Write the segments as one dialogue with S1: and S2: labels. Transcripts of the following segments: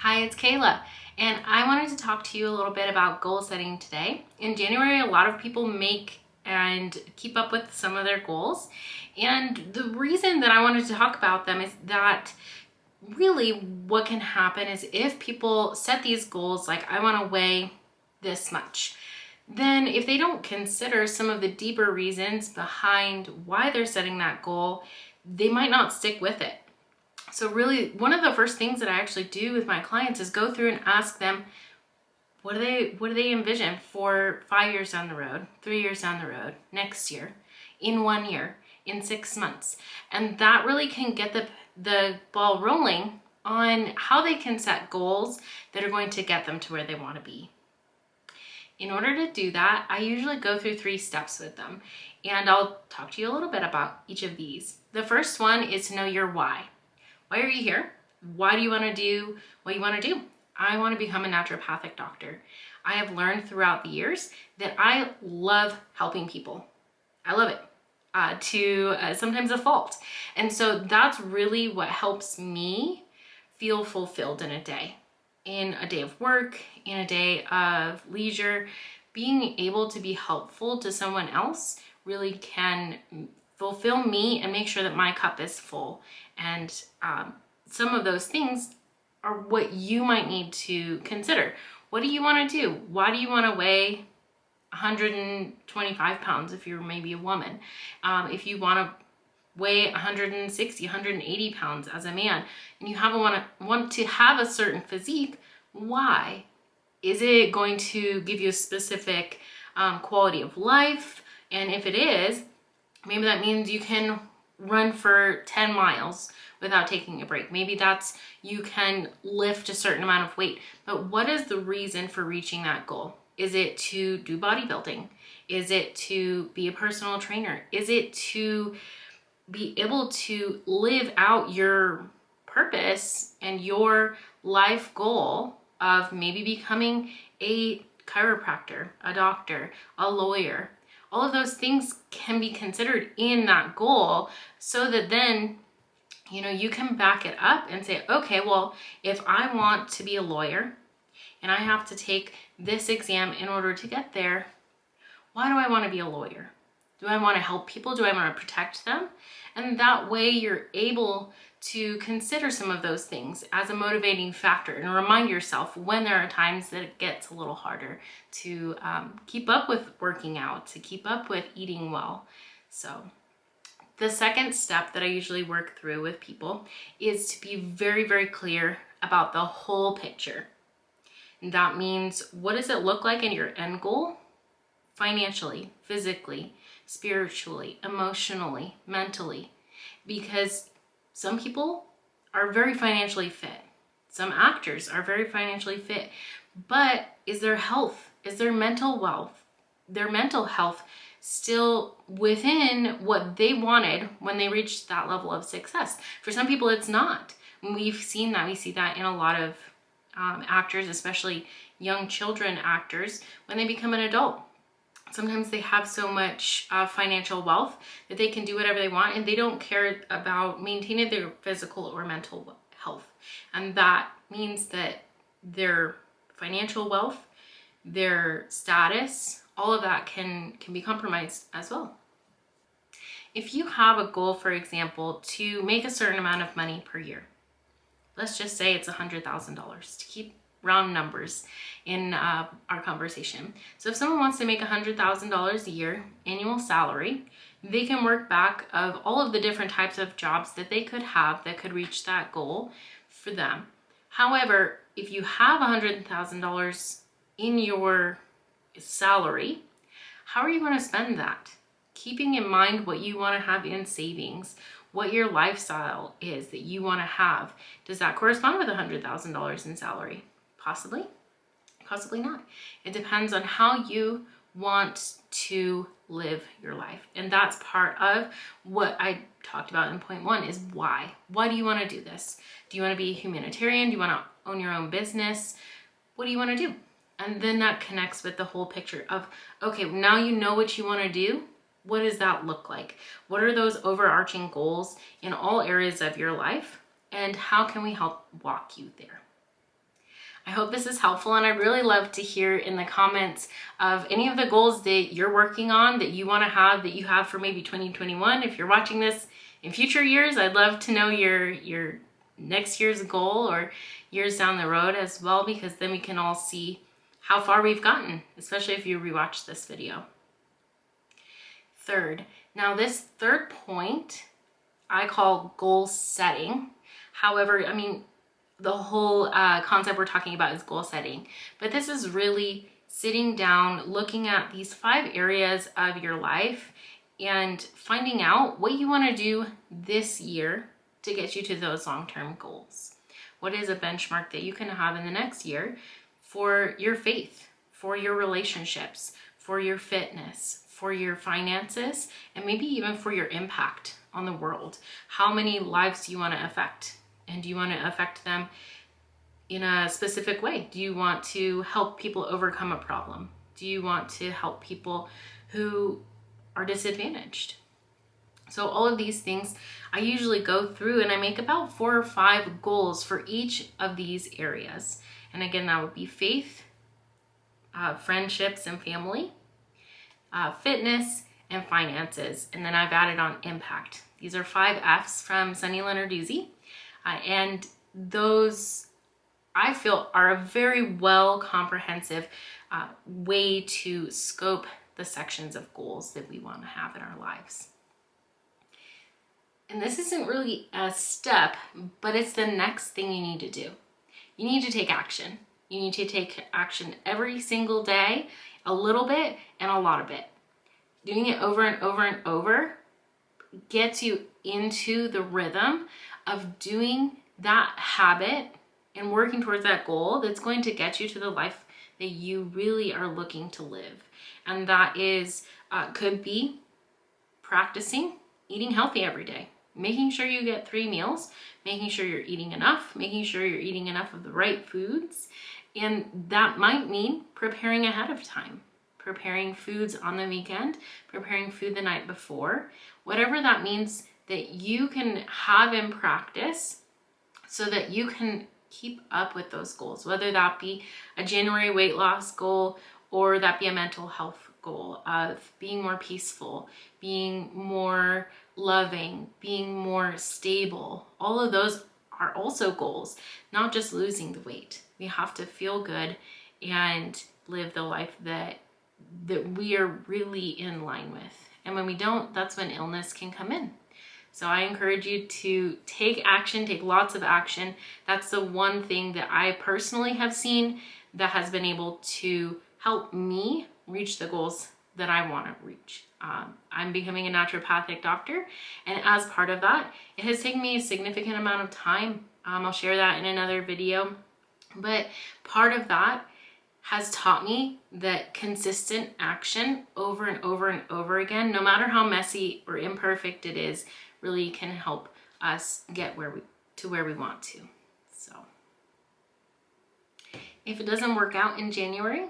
S1: Hi, it's Kayla, and I wanted to talk to you a little bit about goal setting today. In January, a lot of people make and keep up with some of their goals, and the reason that I wanted to talk about them is that really what can happen is if people set these goals, like I want to weigh this much, then if they don't consider some of the deeper reasons behind why they're setting that goal, they might not stick with it. So really, one of the first things that I actually do with my clients is go through and ask them, what do they envision for 5 years down the road, 3 years down the road, next year, in 1 year, in 6 months? And that really can get the ball rolling on how they can set goals that are going to get them to where they want to be. In order to do that, I usually go through 3 steps with them, and I'll talk to you a little bit about each of these. The first one is to know your why. Why are you here? Why do you want to do what you want to do? I want to become a naturopathic doctor. I have learned throughout the years that I love helping people. I love it to sometimes a fault. And so that's really what helps me feel fulfilled in a day. In a day of work, in a day of leisure, being able to be helpful to someone else really can fulfill me and make sure that my cup is full. And some of those things are what you might need to consider. What do you want to do? Why do you want to weigh 125 pounds if you're maybe a woman? If you want to weigh 160, 180 pounds as a man, and you want to have a certain physique, why? Is it going to give you a specific quality of life? And if it is, maybe that means you can run for 10 miles without taking a break. Maybe that's you can lift a certain amount of weight. But what is the reason for reaching that goal? Is it to do bodybuilding? Is it to be a personal trainer? Is it to be able to live out your purpose and your life goal of maybe becoming a chiropractor, a doctor, a lawyer? All of those things can be considered in that goal so that then, you can back it up and say, okay, well, if I want to be a lawyer and I have to take this exam in order to get there, why do I want to be a lawyer? Do I want to help people? Do I want to protect them? And that way you're able to consider some of those things as a motivating factor and remind yourself when there are times that it gets a little harder to keep up with working out, to keep up with eating well. So the second step that I usually work through with people is to be very, very clear about the whole picture. And that means, what does it look like in your end goal? Financially, physically, spiritually, emotionally, mentally. Because some people are very financially fit. Some actors are very financially fit. But is their health, is their mental health still within what they wanted when they reached that level of success? For some people, it's not. We've seen that. We see that in a lot of actors, especially young children actors, when they become an adult. Sometimes they have so much financial wealth that they can do whatever they want, and they don't care about maintaining their physical or mental health. And that means that their financial wealth, their status, all of that can be compromised as well. If you have a goal, for example, to make a certain amount of money per year, let's just say it's $100,000 to keep round numbers in our conversation. So if someone wants to make $100,000 a year annual salary, they can work back of all of the different types of jobs that they could have that could reach that goal for them. However, if you have $100,000 in your salary, how are you going to spend that? Keeping in mind what you want to have in savings, what your lifestyle is that you want to have. Does that correspond with $100,000 in salary? Possibly, possibly not. It depends on how you want to live your life. And that's part of what I talked about in point 1 is why. Why do you want to do this? Do you want to be a humanitarian? Do you want to own your own business? What do you want to do? And then that connects with the whole picture of, okay, now you know what you want to do. What does that look like? What are those overarching goals in all areas of your life? And how can we help walk you there? I hope this is helpful, and I'd really love to hear in the comments of any of the goals that you're working on, that you want to have, that you have for maybe 2021. If you're watching this in future years, I'd love to know your next year's goal or years down the road as well, because then we can all see how far we've gotten, especially if you rewatch this video. Third, now this third point I call goal setting. However, I mean, the whole concept we're talking about is goal setting, but this is really sitting down, looking at these 5 areas of your life and finding out what you want to do this year to get you to those long-term goals. What is a benchmark that you can have in the next year for your faith, for your relationships, for your fitness, for your finances, and maybe even for your impact on the world? How many lives do you want to affect? And do you want to affect them in a specific way? Do you want to help people overcome a problem? Do you want to help people who are disadvantaged? So all of these things I usually go through, and I make about 4 or 5 goals for each of these areas. And again, that would be faith, friendships and family, fitness, and finances. And then I've added on impact. These are 5 F's from Sunny Lenarduzzi. And those, I feel, are a very well comprehensive way to scope the sections of goals that we want to have in our lives. And this isn't really a step, but it's the next thing you need to do. You need to take action. You need to take action every single day, a little bit and a lot of it. Doing it over and over and over gets you into the rhythm of doing that habit and working towards that goal that's going to get you to the life that you really are looking to live. And that is, could be practicing eating healthy every day, making sure you get 3 meals, making sure you're eating enough, making sure you're eating enough of the right foods. And that might mean preparing ahead of time, preparing foods on the weekend, preparing food the night before, whatever that means that you can have in practice so that you can keep up with those goals, whether that be a January weight loss goal or that be a mental health goal of being more peaceful, being more loving, being more stable. All of those are also goals, not just losing the weight. We have to feel good and live the life that we are really in line with. And when we don't, that's when illness can come in. So I encourage you to take action, take lots of action. That's the one thing that I personally have seen that has been able to help me reach the goals that I want to reach. I'm becoming a naturopathic doctor, and as part of that, it has taken me a significant amount of time. I'll share that in another video, but part of that has taught me that consistent action over and over and over again, no matter how messy or imperfect it is, really can help us get where we want to. So if it doesn't work out in January,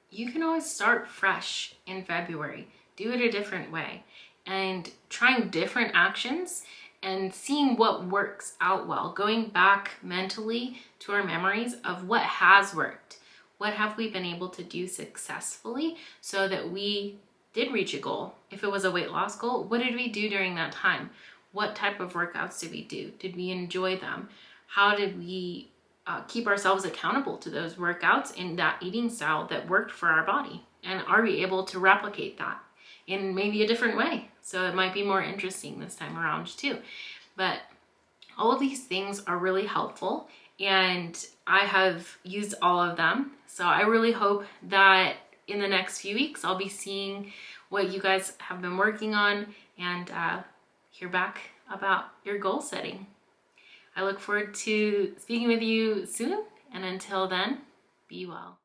S1: you can always start fresh in February. Do it a different way and trying different actions and seeing what works out well, going back mentally to our memories of what has worked. What have we been able to do successfully so that we did reach a goal? If it was a weight loss goal, what did we do during that time? What type of workouts did we do? Did we enjoy them? How did we keep ourselves accountable to those workouts in that eating style that worked for our body? And are we able to replicate that in maybe a different way? So it might be more interesting this time around too. But all of these things are really helpful, and I have used all of them. So I really hope that in the next few weeks, I'll be seeing what you guys have been working on and hear back about your goal setting. I look forward to speaking with you soon, and until then, be well.